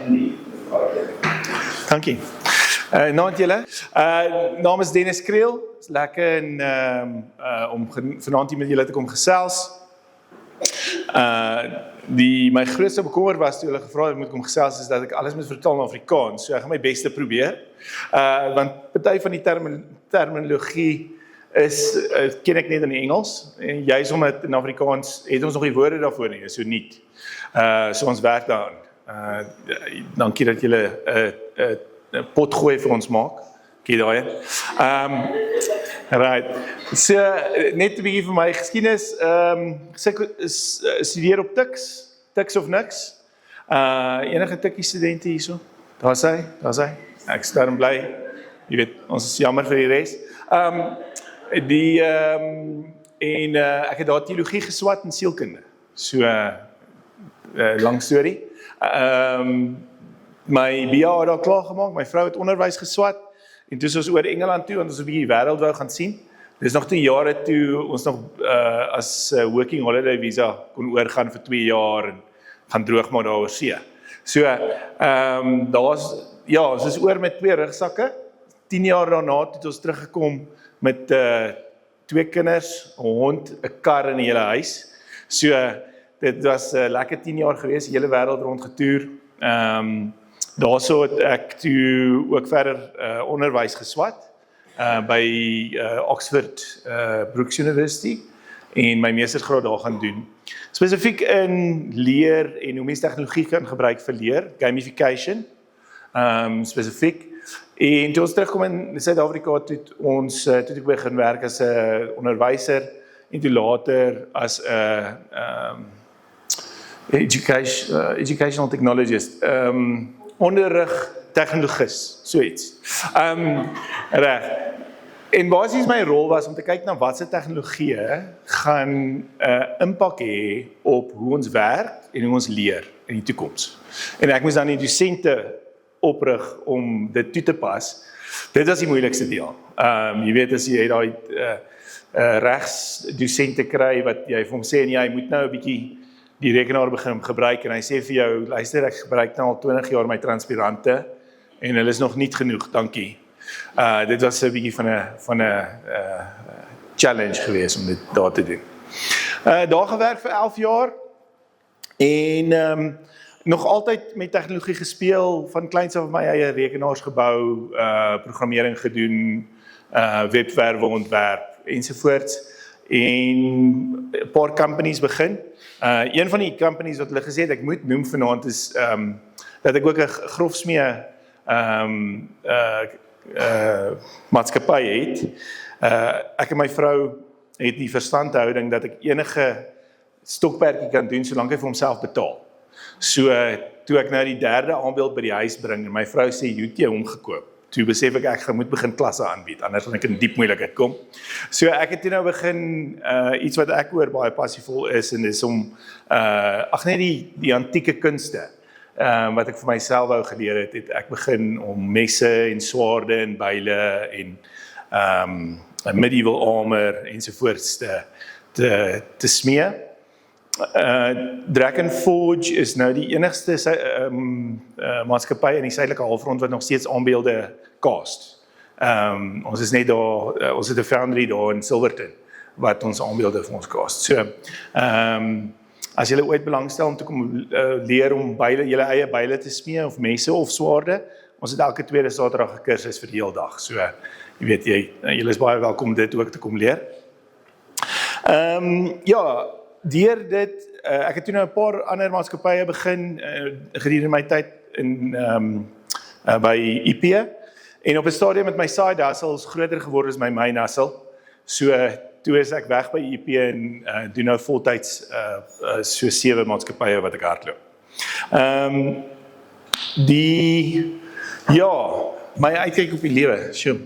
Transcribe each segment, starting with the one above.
in die vraag. Dankie. Naand julle. Naam is Dennis Kriel. Is lekker om vanaand hier met julle te kom gesels. My grootste bekommer was toe hulle gevra het moet kom gesels is dat ek alles moet vertaal in Afrikaans. So ek gaan my beste probeer. Want party van die terminologie ken ek net in die Engels. En juist omdat in Afrikaans het ons nog die woorde daarvoor nie, so niet. So ons werk daaraan. Dankie dat julle 'n pot gooi vir ons maak. Kyk daai. Right. So net 'n bietjie vir my geskiedenis. Studeer op Tuks of niks. Enige Tikkie studente hierso? Daar's hy. Ek is daarom bly. Jy weet, ons is jammer vir die res. Ek het daar teologie geswat en sielkunde. So lang storie. My BA het daar klaar gemaak, my vrou het onderwys geswat, en toe is ons oor Engeland toe, want ons 'n bietjie wêreld wou gaan sien. Dis nog 2 jare toe ons nog as working holiday visa kon oorgaan vir 2 jaar en gaan droogmaak daar oor see. So, ons is oor met 2 rugsakke. 10 jaar daarna het ons teruggekom met 2 kinders, 'n hond, 'n kar en 'n hele huis. So, dit was lekker 10 jaar gewees, die hele wêreld rondgetoer. Daarso het ek toe ook verder onderwys geswat by Oxford Brookes University en my meestersgraad daar gaan doen. Spesifiek in leer en hoe mens tegnologie kan gebruik vir leer, gamification, spesifiek. En toe ons terugkom in Suid-Afrika toe ek begin werk as 'n onderwyser en toe later as 'n educational technologist, onderrig tegnologus, so iets. Reg. En basies my rol was om te kyk na watse tegnologieë gaan impak hê op hoe ons werk en hoe ons leer in die toekoms. En ek moes dan die dosente oprig om dit toe te pas. Dit was die moeilikste deel. Jy weet as jy daai regs dosente kry wat jy vir hom sê en jy moet nou 'n bietjie die rekenaar begin gebruik en hy sê vir jou, luister, ek gebruik nou al 20 jaar my transpirante en hulle is nog nie genoeg, dankie. Dit was 'n bietjie van 'n challenge geweest om dit daar te doen. Daar gewerk vir 11 jaar en nog altyd met tegnologie gespeel, van kleins af my eie rekenaars gebou, programmering gedoen, webwerwe ontwerp ensovoorts. En 'n paar companies begin. Een van die companies wat hulle gesê het ek moet noem vanaand is dat ek ook 'n grofsmee maatskappy het. Ek en my vrou het die verstandhouding dat ek enige stokperdjie kan doen solank hy vir homself betaal. So toe ek nou die 3de aanbeeld by die huis bring en my vrou sê jy het hom gekoop. Toe besef ek moet begin klasse aanbied, anders gaan ek in diep moeilikheid kom. So ek het toe nou begin iets wat ek oor baie passievol is en dis om net die antieke kunste wat ek vir myself wou geleer het ek begin om messe en swaarde en byle en medieval armor ensovoorts te smee. Dragonforge is nou die enigste maatskappy in die suidelike halfrond wat nog steeds aanbeelde cast. Ons is net daar, ons het 'n foundry daar in Silverton wat ons aanbeelde vir ons cast. So, as julle ooit belangstel om te kom leer om julle eie byle te smee of messe of swaarde, ons het elke tweede Saterdag 'n kursus vir die hele dag. So, jy weet julle is baie welkom om dit ook te kom leer. Deur dit, ek het toe nou 'n paar ander maatskappye begin gedurende my tyd by IP en op 'n stadium met my side hustles groter geword as my main hustle. So toe is ek weg by IP en doen nou voltyds so 7 maatskappye wat ek hardloop. My uitkyk op die lewe. Sjoe.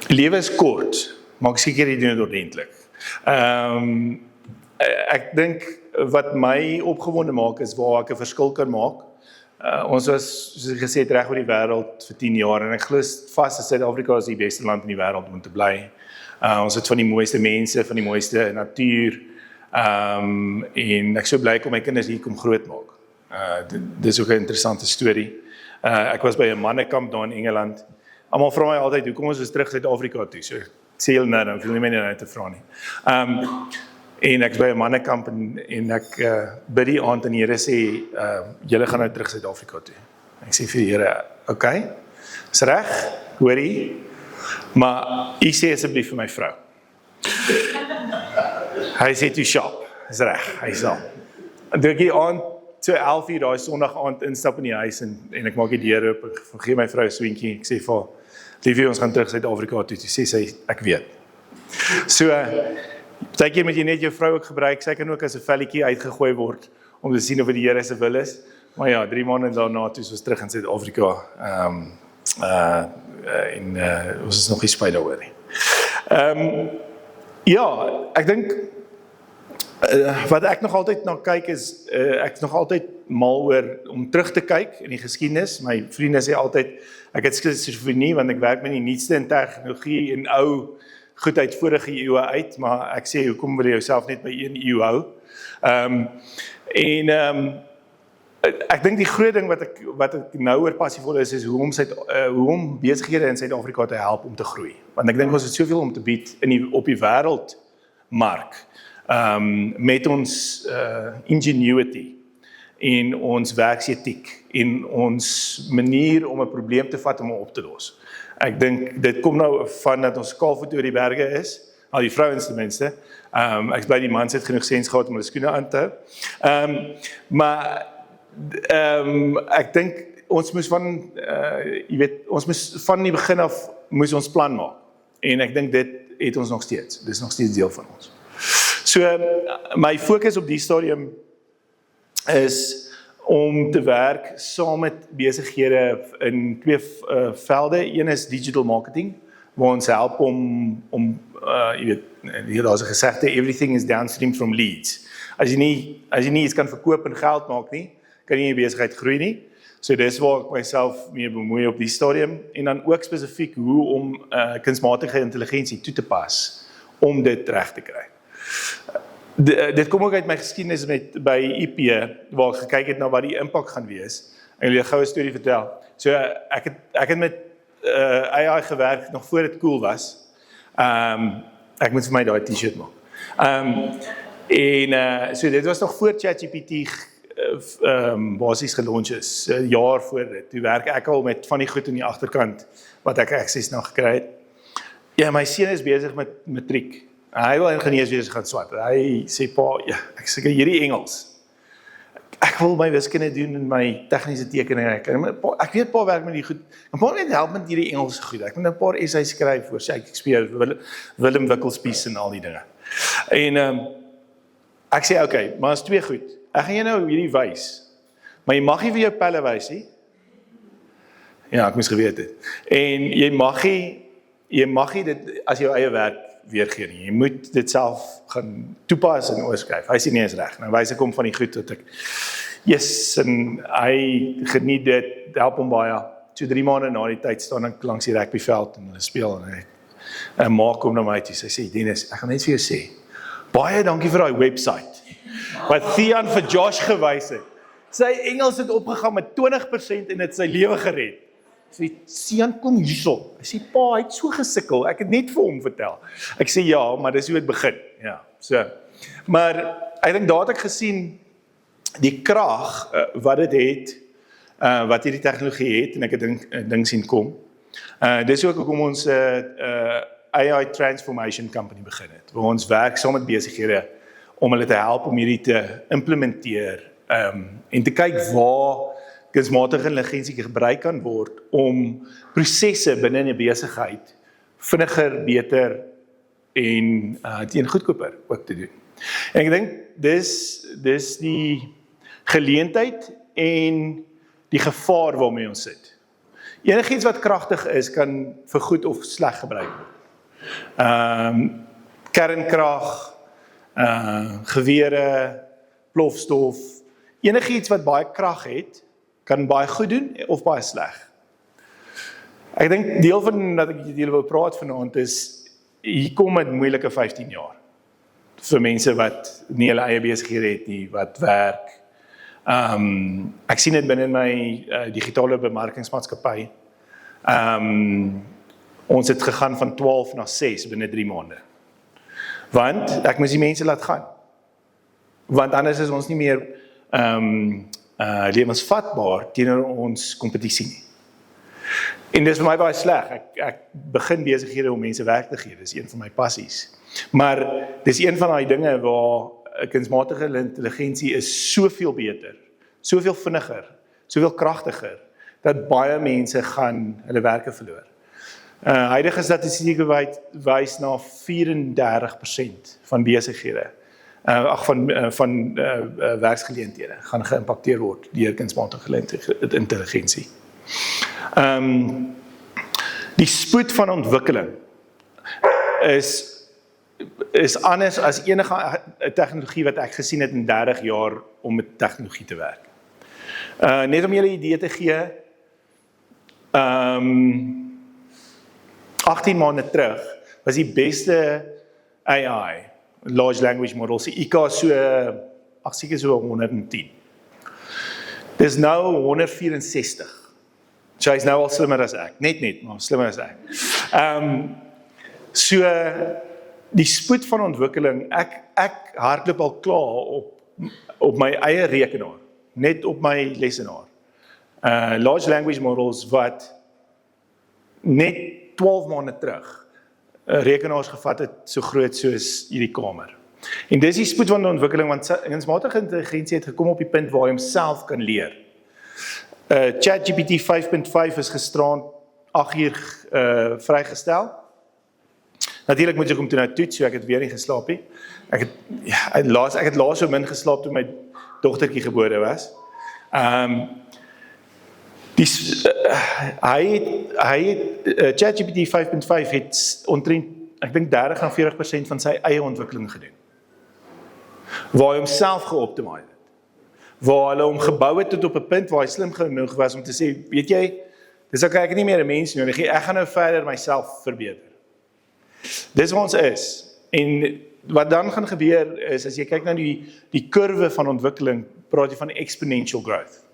Lewe is kort, maak seker jy doen dit ordentlik. Ek dink wat my opgewonde maak is waar ek 'n verskil kan maak. Ons was, soos ek gesê het, reg oor die wêreld vir 10 jaar en ek glo vas dat Suid-Afrika is die beste land in die wêreld om te bly. Ons het van die mooiste mense, van die mooiste natuur en ek so bly kom my kinders hier kom groot maak. Dis ook 'n interessante storie. Ek was by 'n mannekamp daar in Engeland. Almal vra my altyd, hoekom ons is terug Suid-Afrika toe? So, ek sê heel nou, ek wil nie meer nou te vra nie. En ek is by 'n mannekamp en ek bid die aand en die Here sê, julle gaan nou terug Suid-Afrika toe. Ek sê vir die Here, okay, is reg, hoor jy, maar u sê asseblief vir my vrou. Hy sê toe sharp, is reg, hy sal. En toe ek die aand, so 11 uur, daai Sondag aand instap in die huis en ek maak die deur oop, ek gee my vrou 'n swentjie, ek sê vir haar, liefie, ons gaan terug Suid-Afrika toe, toe sê sy, ek weet. So, partykeer moet jy net jou vrou ook gebruik, sy kan ook as 'n velletjie uitgegooi word, om te sien of dit die Here se wil is, maar ja, 3 maande daarna toe is ons terug in Suid-Afrika, ons is nog nie spyt daaroor nie. Ja, ek dink, wat ek nog altyd na kyk is, ek is nog altyd mal oor om terug te kyk in die geskiedenis. My vriende sê altyd, ek het skizofrenie, want ek werk met die nuutste in tegnologie en ou goed uit vorige eeue uit, maar ek sê, hoekom wil jy jouself net by 1 eeu hou? Ek dink die groot ding wat ek nou oor passievol is hoe om besighede in Suid-Afrika te help om te groei. Want ek dink ons het soveel om te bied op die wêreldmark, met ons ingenuity en ons werksetiek en ons manier om 'n probleem te vat om hom op te los. Ek dink dit kom nou van dat ons kaalvoet oor die berge is, al die vrouens ten minste. Ek bly die mans het genoeg sens gehad om hulle skoene aan te hou. Maar ek dink ons moes ons moes van die begin af moes ons plan maak. En ek dink dit het ons nog steeds. Dit is nog steeds deel van ons. So, my fokus op die stadium is om te werk saam met besighede in 2 velde. Een is digital marketing, waar ons help om daar's 'n gesegde, everything is downstream from leads. As jy nie iets kan verkoop en geld maak nie, kan jy nie besigheid groei nie. So dis waar ek myself mee bemoei op die stadium, en dan ook spesifiek hoe om kunsmatige intelligensie toe te pas, om dit reg te kry. Dit kom ook uit my geskiedenis by IP, waar ek gekyk het na wat die impak gaan wees. En ek wil 'n goue storie vertel. So ek het met AI gewerk nog voor dit cool was. Ek moet vir my daai t-shirt maak. So dit was nog voor ChatGPT basies gelaunch is, 'n jaar voor dit. Toe werk ek al met van die goed in die agterkant wat ek access na gekry het. Ja, my seun is besig met matriek. Hy wil ingenieurswese gaan swat. Hy sê, pa, ja, ek sê hierdie Engels. Ek wil my wiskunde doen in my tegniese tekeninge. Ek weet pa werk met die goed. En pa net help met hierdie Engelse goed. Ek moet 'n paar essays skryf vir Shakespeare, Willem Wickelspies en al die dinge. En ek sê, okay, maar is 2 goed. Ek gaan jou nou hierdie wys. Maar jy mag nie vir jou pelle wys nie. Ja, ek moes geweet het. En jy mag nie dit as jou eie werk weergee nie. Jy moet dit self gaan toepas en oorskryf. Hy sê nee, is reg. Nou wys ek hom van die goed wat ek en hy geniet dit, help hom baie. So 3 maande na die tyd staan ek langs die rugbyveld en hulle speel en hy maak hom na my toe. Hy sê, Dennis, ek gaan net vir jou sê, baie dankie vir daai website wat Thean vir Josh gewys het. Sy Engels het opgegaan met 20% en het sy lewe gered. Sy sê, Thean, kom hierso. Hy sê, pa, hy het so gesukkel, ek het net vir hom vertel. Ek sê, ja, maar dis hoe het begin. Ja, so. Maar ek dink daar het ek gesien die krag wat dit het, wat hierdie tegnologie het, en ek het ding sien kom. Dis ook hoekom ons AI Transformation Company begin het, waar ons werk saam met besighede om hulle te help om hierdie te implementeer en te kyk waar kunsmatige intelligensie gebruik kan word om prosesse binne 'n besigheid vinniger, beter en teen goedkoper ook te doen. En ek dink dis die geleentheid en die gevaar waarmee ons sit. Enigiets wat kragtig is, kan vir goed of sleg gebruik word. Kernkrag, gewere, plofstof, enigiets wat baie krag het, kan baie goed doen of baie sleg. Ek dink deel van dat ek julle wil praat vanaand is, hier kom 'n moeilike 15 jaar vir mense wat nie hulle eie besighede het nie, wat werk, Ek sien dit binne my digitale bemarkingsmaatskappy. Ons het gegaan van 12 na 6 binne 3 maande. Want ek moes die mense laat gaan. Want anders is ons nie meer lewensvatbaar teenoor ons kompetisie nie. En dis vir my baie sleg. Ek begin besighede om mense werk te gee. Dis een van my passies. Maar dis een van daai dinge waar kunsmatige intelligensie is soveel beter, soveel vinniger, soveel kragtiger, dat baie mense gaan hulle werke verloor. Huidige statistieke wys na 34% van besighede, van werksgeleenthede gaan geïmpakteer word deur kunsmatige intelligensie. Die spoed van ontwikkeling is anders as enige tegnologie wat ek gesien het in 30 jaar om met tegnologie te werk. Net om julle 'n idee te gee, 18 maande terug was die beste AI, Large Language Model, se IQ seker so 110. Dis nou 164. So hy's nou al slimmer as ek. Net, maar slimmer as ek. So die spoed van ontwikkeling, ek hardloop al klaar op my eie rekenaar, net op my lesenaar. Large language models wat net 12 maande terug rekenaars gevat het so groot soos hierdie kamer. En dis die spoed van die ontwikkeling, want kunsmatige intelligensie het gekom op die punt waar hy homself kan leer. ChatGPT 5.5 is gisteraand 8 uur vrygestel. Natuurlik moet ek hom toe nou toets, so ek het weer nie geslaap nie. Ek het laas so min geslaap toe my dogtertjie gebore was. ChatGPT 5.5 het omtrent, ek dink 30 à 40% van sy eie ontwikkeling gedoen. Waar hy homself geoptimiseer het. Waar hulle hom gebou het tot op 'n punt waar hy slim genoeg was om te sê, weet jy, dis ok, ek het nie meer 'n mens nodig nie, ek gaan nou verder myself verbeter. Dis waar ons is. En wat dan gaan gebeur is, as jy kyk na die kurwe van ontwikkeling, praat jy van exponential growth.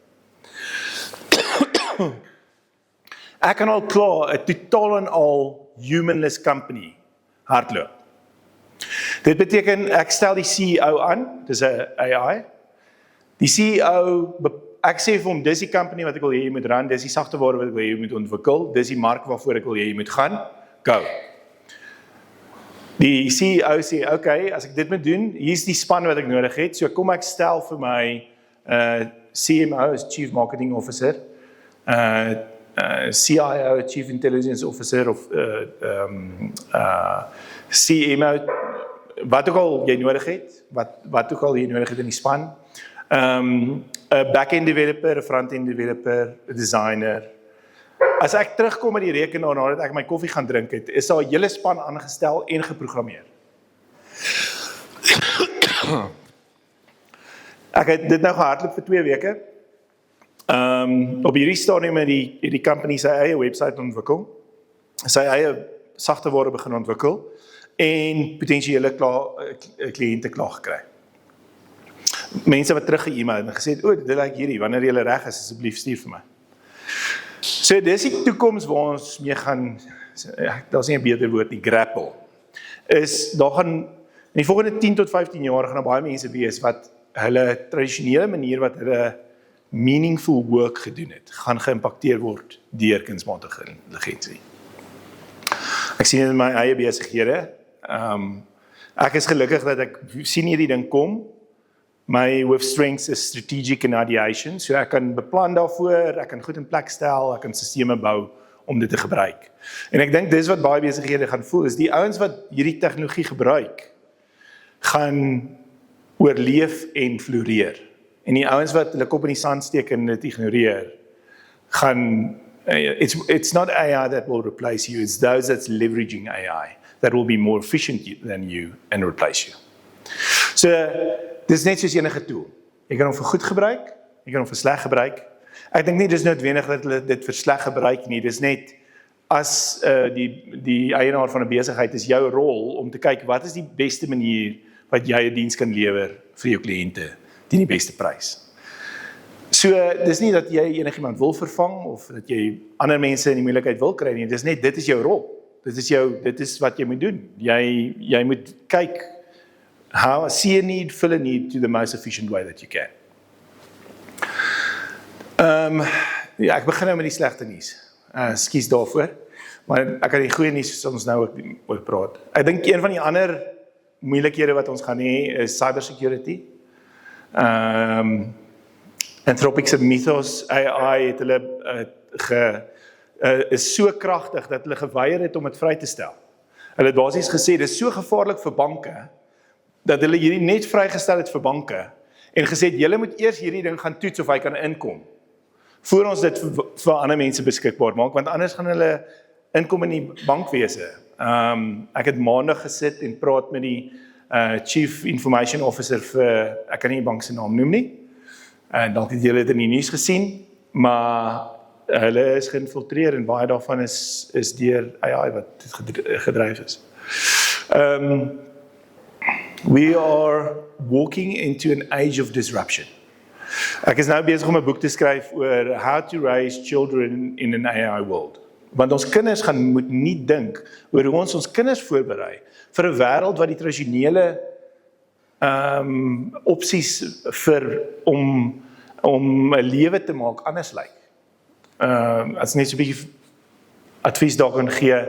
Ek kan al klaar 'n totaal en al humanless company hardloop. Dit beteken, ek stel die CEO aan, dis 'n AI. Die CEO, ek sê vir hom, dis die company wat ek wil hê jy moet run, dis die sagteware wat ek wil hê jy moet ontwikkel, dis die mark waarvoor ek wil hê jy moet gaan, go. Die CEO sê, okay, as ek dit moet doen, hier is die span wat ek nodig het, so kom ek stel vir my CMO, as Chief Marketing Officer, CIO, Chief Intelligence Officer, of CMO, wat ook al jy nodig het, wat ook al jy nodig het in die span, 'n back-end developer, 'n front-end developer, 'n designer. As ek terugkom met die rekenaar nadat ek my koffie gaan drink het, is daar 'n hele span aangestel en geprogrammeer. Ek het dit nou gehardloop vir 2 weke. Op hierdie stadium het die company sy eie website ontwikkel, sy eie sagteware begin ontwikkel en potensiële kliënte klaar gekry. Mense wat terugge-e-mail en gesê het, dit lyk hierdie, wanneer jy reg is, asseblief stuur vir my. So dis die toekoms waar ons mee gaan, daar's nie 'n beter woord nie, grapple, is, daar gaan, in die volgende 10 tot 15 jaar gaan daar baie mense wees wat hulle tradisionele manier wat hulle meaningful work gedoen het, gaan geïmpakteer word deur kunsmatige intelligensie. Ek sien dit in my eie besighede. Ek is gelukkig dat ek sien hierdie ding kom. My with strengths is strategic and ideation, so ek kan beplan daarvoor, ek kan goed in plek stel, ek kan sisteme bou om dit te gebruik. En ek dink dis wat baie besighede gaan voel, is die ouens wat hierdie tegnologie gebruik, gaan oorleef en floreer. En die ouens wat hulle kop in die sand steek en dit ignoreer, gaan, it's not AI that will replace you, it's those that's leveraging AI that will be more efficient than you and replace you. So, dis net soos enige tool. Jy kan hom vir goed gebruik, jy kan hom vir sleg gebruik. Ek dink nie dis noodwendig dat hulle dit vir sleg gebruik nie, dis net as die eienaar van 'n besigheid is jou rol om te kyk wat is die beste manier wat jy 'n diens kan lewer vir jou kliënte teen die beste prys. So, dis nie dat jy enigiemand wil vervang, of dat jy ander mense in die moeilikheid wil kry nie, dis net, dit is jou rol. Dit is wat jy moet doen. Jy moet kyk, see a need, fill a need to the most efficient way that you can. Ja, ek begin nou met die slegte nuus. Ekskuus daarvoor, maar ek kan die goeie nuus soos ons nou ook oor praat. Ek dink een van die ander moeilikhede wat ons gaan hê is cybersecurity. Anthropic se Mythos AI het hulle is so kragtig dat hulle geweier het om dit vry te stel. Hulle het basies gesê, dis so gevaarlik vir banke, dat hulle hierdie net vrygestel het vir banke, en gesê, julle moet eers hierdie ding gaan toets of hy kan inkom, voor ons dit vir ander mense beskikbaar maak, want anders gaan hulle inkom in die bankwese. Ek het maandag gesit en praat met die Chief Information Officer vir, ek kan nie die bank se naam noem nie, dalk het julle dit in die nuus gesien, maar hulle is geïnfiltreer en baie daarvan is deur AI wat gedryf is. We are walking into an age of disruption. Ek is nou besig om 'n boek te skryf oor how to raise children in an AI world. Want ons kinders moet nie dink oor hoe ons kinders voorberei vir 'n wêreld wat die tradisionele opsies om 'n lewe te maak anders lyk. As net so 'n bietjie advies daar kan gee,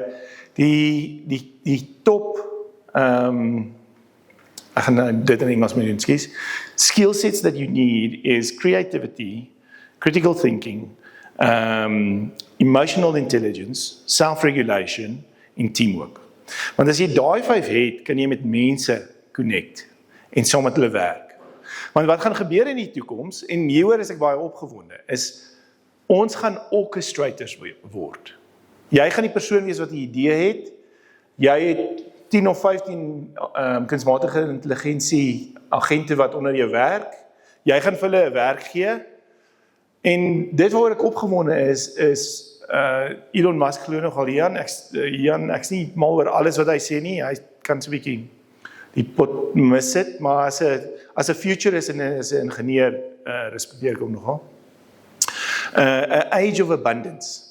die top ek gaan dit in Engels moet doen, ekskuus. Skill sets that you need is creativity, critical thinking, emotional intelligence, self-regulation en teamwork. Want as jy daai 5 het, kan jy met mense connect en saam met hulle werk. Want wat gaan gebeur in die toekoms, en hieroor is ek baie opgewonde, is ons gaan orchestrators word. Jy gaan die persoon wees wat 'n idee het, jy het 10 of 15 kunsmatige intelligensie agente wat onder jou werk, jy gaan vir hulle 'n werk gee, en dit waaroor ek opgewonde is Elon Musk glo nogal ek's nie mal oor alles wat hy sê nie, hy kan so 'n bietjie die pot mis sit, maar as 'n futurist en as 'n ingenieur respekteer ek hom nogal. An age of abundance.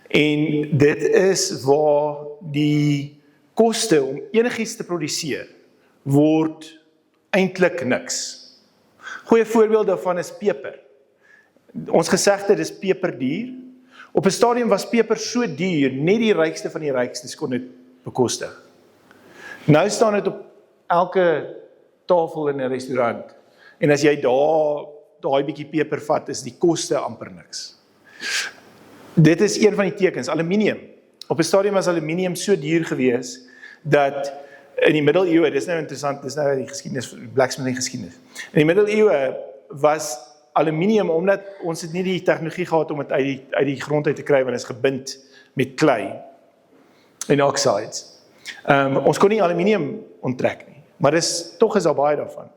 En dit is waar die koste om enigiets te produseer word eintlik niks. Goeie voorbeeld daarvan is peper. Ons gesegde dis peperduur. Op 'n stadium was peper so duur, net die rykste van die rykstes kon dit bekostig. Nou staan dit op elke tafel in 'n restaurant. En as jy daai bietjie peper vat, is die koste amper niks. Dit is een van die tekens, aluminium. Op 'n stadium was aluminium so duur gewees, dat in die middeleeue, dis nou interessant, dis nou die geskiedenis, blacksmithing geskiedenis. In die middeleeue was aluminium, omdat ons het nie die tegnologie gehad om dit uit die grond uit te kry, want dit is gebind met klei en oxides. Ons kon nie aluminium onttrek nie, maar tog is daar baie daarvan.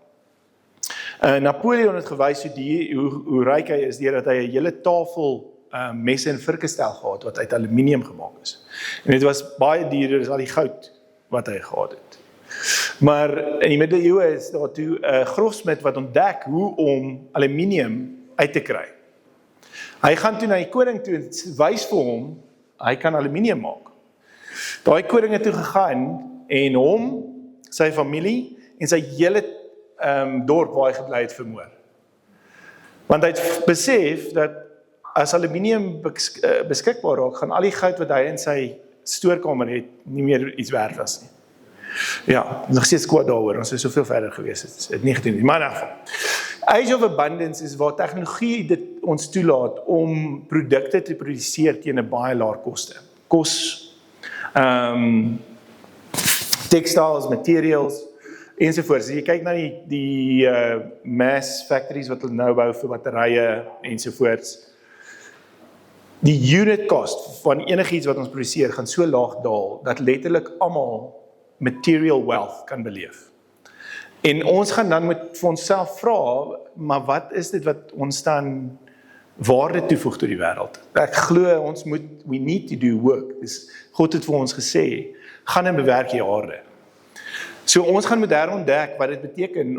Napoleon het gewys hoe ryk hy is, deurdat hy 'n hele tafel messe en vorkestel gehad, wat uit aluminium gemaak is. En dit was baie duurder as al die goud wat hy gehad het. Maar in die middeleeue is daar toe 'n grofsmid wat ontdek hoe om aluminium uit te kry. Hy gaan toe na die koning toe en wys vir hom, hy kan aluminium maak. Daai koning het toe gegaan en hom, sy familie en sy hele dorp waar hy gebly het vermoor. Want hy het besef dat as aluminium beskikbaar raak, gaan al die goud wat hy in sy stoorkamer het, nie meer iets werd was nie. Ja, nog steeds kwaad daaroor, ons is soveel verder gewees, het nie gedoen nie, maar in elk geval. Age of Abundance is waar tegnologie dit ons toelaat om produkte te produseer teen 'n baie laer koste. Kos, textiles, materials, ensovoorts. As jy kyk na die mass factories wat hulle nou bou vir batterye ensovoorts, die unit cost van enigiets wat ons produseer gaan so laag daal, dat letterlik almal material wealth kan beleef. En ons gaan dan met vir onsself vra, maar wat is dit wat ons dan waarde toevoeg tot die wêreld? Ek glo we need to do work. Dis God het vir ons gesê, gaan en bewerk die aarde. So ons gaan moet herontdek wat dit beteken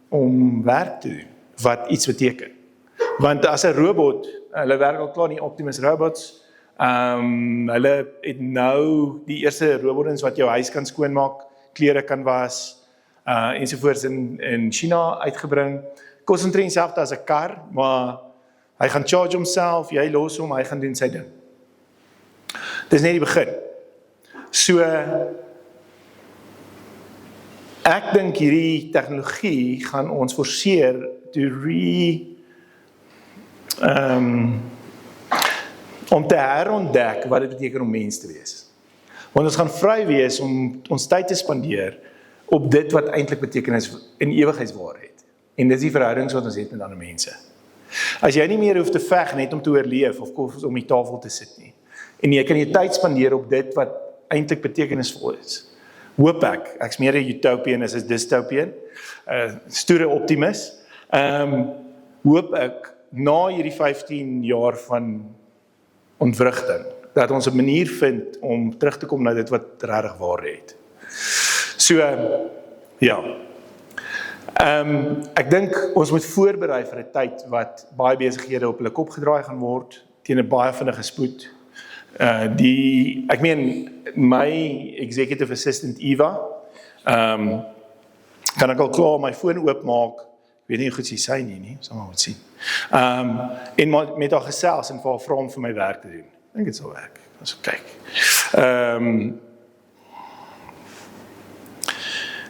om werk te doen, wat iets beteken. Want as 'n robot, hulle werk al klaar in die Optimus robots. Hulle het nou die eerste robots wat jou huis kan skoonmaak, klere kan was, ensovoorts in China uitgebring. Kos omtrent dieselfde as 'n kar, maar hy gaan charge homself, jy los hom, hy gaan doen sy ding. Dis net die begin. So, ek dink hierdie tegnologie gaan ons forceer to om te herontdek wat dit beteken om mens te wees. Want ons gaan vry wees om ons tyd te spandeer op dit wat eintlik betekenis en ewigheidswaarheid. En dis die verhoudings wat ons het met ander mense. As jy nie meer hoef te veg net om te oorleef of om die tafel te sit nie. En jy kan jy tyd spandeer op dit wat eintlik betekenisvol is. Hoop ek's meer 'n utopian as 'n dystopian, stoere optimis. Hoop ek na hierdie 15 jaar van ontwrigting, dat ons 'n manier vind om terug te kom na dit wat regtig waarde het. So, ja. Ek dink ons moet voorberei vir 'n tyd wat baie besighede op hulle kop gedraai gaan word, teen 'n baie vinnige spoed. Ek meen, my executive assistant Eva, kan ek al klaar my foon oopmaak, ek weet nie hoe goed sy nie, sal maar moet sien. En met haar gesels en vir haar vra om vir my werk te doen. Ek dink dit sal werk, as ek kyk.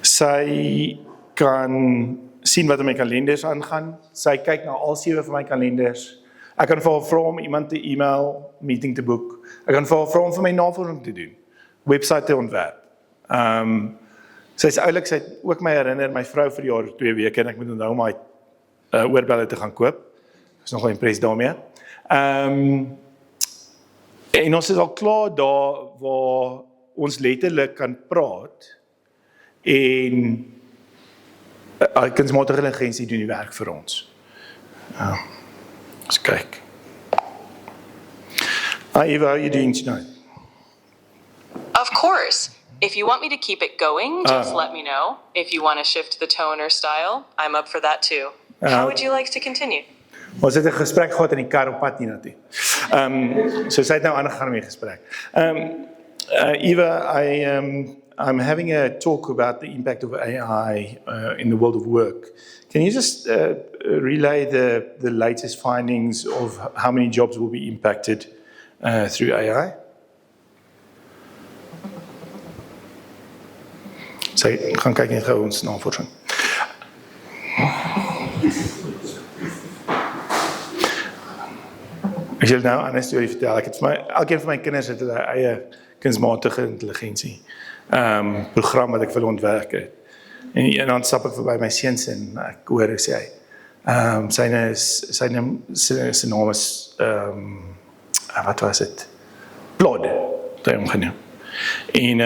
Sy kan sien wat in my kalenders aangaan, sy kyk na al 7 van my kalenders, ek kan vir haar vra om iemand te e-mail, meeting te boek, ek kan vir haar vra om vir my navorsing te doen, website te ontwerp. Sy is oulik, sy het ook my herinner, my vrou verjaar 2 weke, en ek moet onthou my oorbelle te gaan koop, ek is nogal impressed daarmee. En ons is al klaar daar, waar ons letterlik kan praat, en kunsmatige intelligensie doen die werk vir ons. Let's kyk. Eva, how are you doing tonight? Of course. If you want me to keep it going, just let me know. If you want to shift the tone or style, I'm up for that too. How would you like to continue? Ons het 'n gesprek gehad in die kar op pad hiernatoe. So sy het nou aangegaan met die gesprek. Eva, I'm having a talk about the impact of AI in the world of work. Can you just relay the latest findings of how many jobs will be impacted through AI? Sy gaan kyk net gou ons navorsing. Ek wil nou 'n storie vertel. Ek het vir elkeen van my kinders het hulle eie kunsmatige intelligensie program wat ek vir hulle ontwerp het. En dan stap ek verby my seuns en ek hoor hy sê sy naam is wat was dit? Plod, het hom genoem. En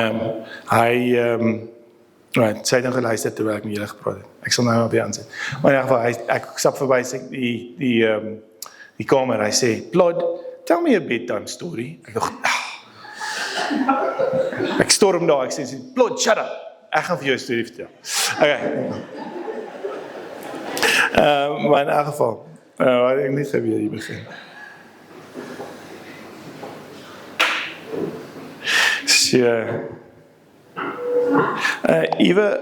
hy right, sy het dan geluister terwyl ek met julle gepraat het. Ek sal nou op die aansit. Maar in ieder geval, ek stap verby die kamer, hy sê, Plod, tell me a bedtime story. Ek dacht, ek storm daar, ek sê, Plod, shut up. Ek gaan vir jou 'n storie vertel. Okay. Maar in elk geval, wat ek net weer hier begin. So, Eva,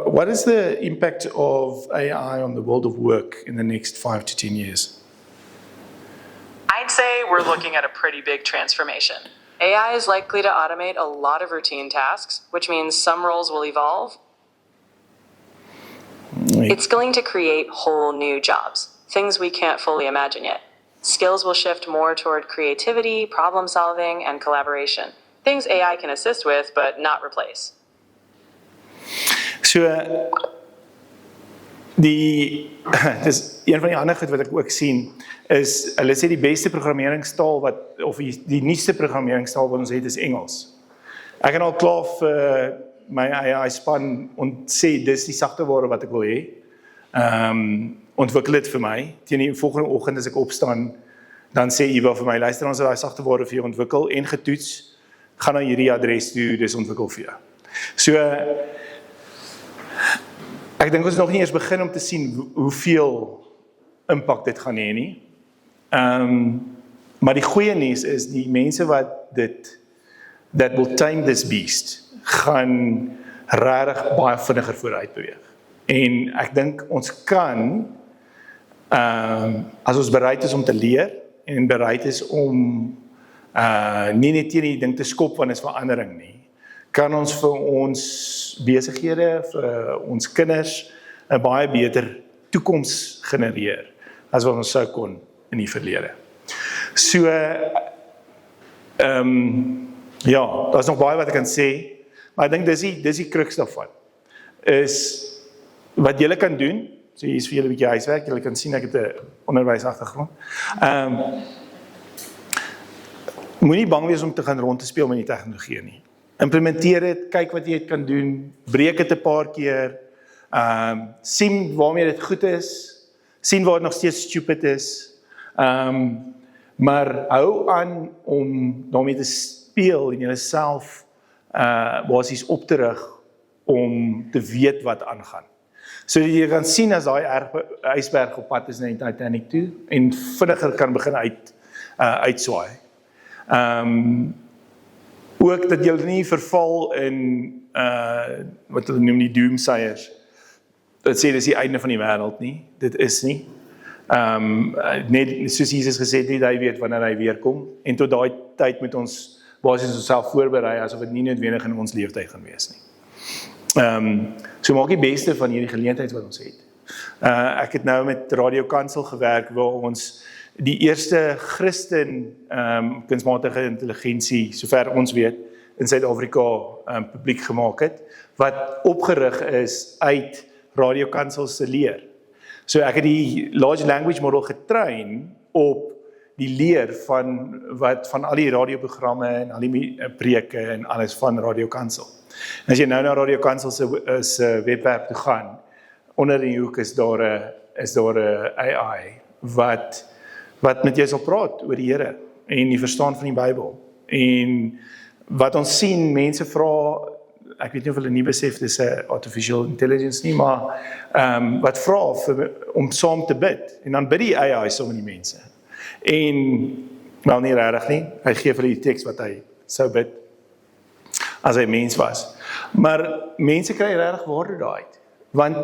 what is the impact of AI on the world of work in the next 5 to 10 years? I'd say we're looking at a pretty big transformation. AI is likely to automate a lot of routine tasks, which means some roles will evolve. It's going to create whole new jobs, things we can't fully imagine yet. Skills will shift more toward creativity, problem solving, and collaboration. Things AI can assist with, but not replace. So, dis een van die ander goed wat ek ook sien, is, hulle sê die beste programmeringstaal of die nuutste programmeringstaal wat ons het is Engels. Ek kan al klaar vir my AI span sê, dis die sagte ware wat ek wil hê. Ontwikkel dit vir my, teen die volgende oggend as ek opstaan, dan sê Eva vir my, luister, ons het daai sagte ware vir jou ontwikkel en getoets, gaan na hierdie adres toe, dis ontwikkel vir jou. So, ek dink ons nog nie eers begin om te sien hoeveel impak dit gaan hê nie. Maar die goeie nuus is die mense wat that will tame this beast gaan regtig baie vinniger vooruit beweeg. En ek dink ons kan as ons bereid is om te leer en bereid is om nie net teen die ding te skop want is verandering nie, kan ons vir ons besighede, vir ons kinders 'n baie beter toekoms genereer as wat ons sou kon in die verlede. So ja, daar's nog baie wat ek kan sê, maar ek dink dis die crux daarvan. Is wat julle kan doen, so hier is vir julle 'n bietjie huiswerk, julle kan sien ek het 'n onderwysagtergrond. Moenie bang wees om te gaan rond te speel met die tegnologie nie. Implementeer dit, kyk wat jy kan doen, breek dit 'n paar keer, sien waarmee dit goed is, sien waar dit nog steeds stupid is, maar hou aan om daarmee te speel en jouself basies op te rig om te weet wat aangaan. So jy kan sien as daai ysberg op pad is na die Titanic toe en vinniger kan begin uitswaai. Ook dat jy nie verval in wat hulle noem die doomsayers. Dit sê dis die einde van die wêreld nie. Dit is nie. Net soos Jesus gesê het, net hy weet wanneer hy weer kom en tot daai tyd moet ons basies onsself voorberei asof dit nie noodwendig in ons lewenstyd gaan wees nie. So maak die beste van hierdie geleentheid wat ons het. Ek het nou met Radio Kansel gewerk waar ons die eerste Christen kunsmatige intelligensie, sover ons weet, in Suid-Afrika publiek gemaak het, wat opgerig is uit Radio Kansel se leer. So ek het die large language model getrain op die leer van al die radioprogramme en al die preke en alles van Radio Kansel. En as jy nou na Radio Kansel se webwerf toe gaan, onder die hoek is daar 'n AI wat met jou sal praat oor die Here en die verstaan van die Bybel. En wat ons sien, mense vra, ek weet nie of hulle nie besef dis 'n artificial intelligence nie, maar wat vra om saam te bid en dan bid die AI saam met die mense. En wel nie regtig nie, hy gee vir die teks wat hy sou bid as hy mens was. Maar mense kry regtig waarde daaruit, want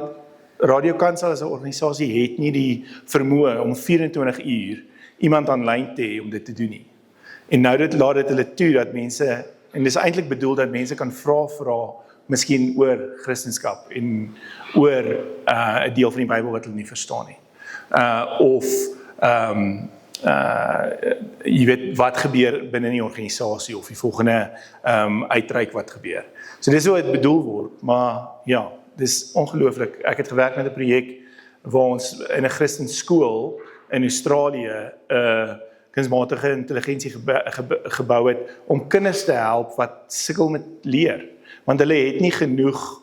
Radio Kansel as 'n organisasie het nie die vermoë om 24 uur iemand aanlyn te hê om dit te doen nie. En nou laat dit hulle toe dat mense, en dis eintlik bedoel dat mense kan vra miskien oor Christendom en oor 'n deel van die Bybel wat hulle nie verstaan nie. Jy weet wat gebeur binne die organisasie of die volgende uitreik wat gebeur. So dis hoe dit bedoel word, maar ja, dis ongelooflik. Ek het gewerk met 'n projek waar ons in 'n Christen skool in Australië kunsmatige intelligensie gebou het om kinders te help wat sukkel met leer, want hulle het nie genoeg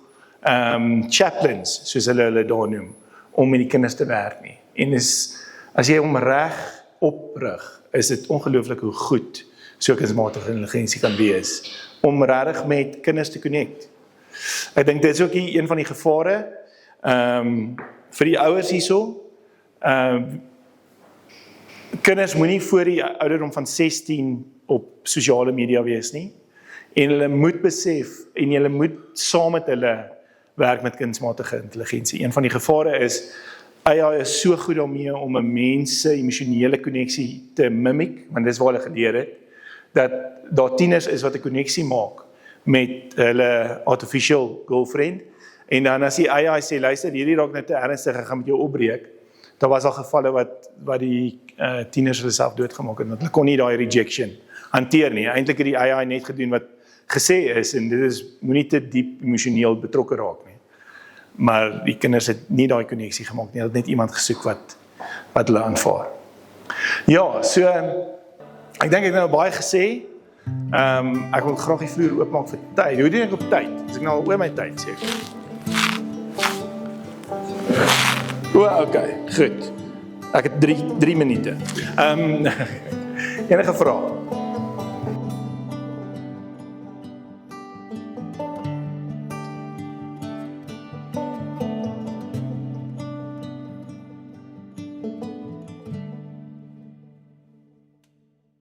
chaplains, soos hulle daar noem, om met die kinders te werk nie. En as jy hom reg oprig, is dit ongelooflik hoe goed so kunsmatige intelligensie kan wees om regtig met kinders te connect. Ek dink dit is ook een van die gevare vir die ouers hierso. Kinders moenie voor die ouderdom van 16 op sosiale media wees nie. En hulle moet besef en hulle moet saam met hulle werk met kunsmatige intelligensie. Een van die gevare is AI is so goed daarmee om 'n mens se emosionele koneksie te mimic, want dis waar hulle geleer het, dat daar tieners is wat 'n koneksie maak met hulle artificial girlfriend, en dan as die AI sê, luister, hierdie raak net te ernstig, ek gaan met jou opbreek, daar was al gevalle wat die tieners hulle self doodgemaak het, want hulle kon nie daai rejection hanteer nie. Eintlik het die AI net gedoen wat gesê is, en dit is, moenie te diep emosioneel betrokke raak nie. Maar die kinders het nie daai koneksie gemaak nie, hulle het net iemand gesoek wat hulle aanvaar. Ja, so, ek dink ek het nou baie gesê, ek wil graag die vloer oopmaak vir tyd. Hoe doen ek op tyd? As ek nou al oor my tyd sê. Okay, goed. Ek het 3 minute. Enige vrae?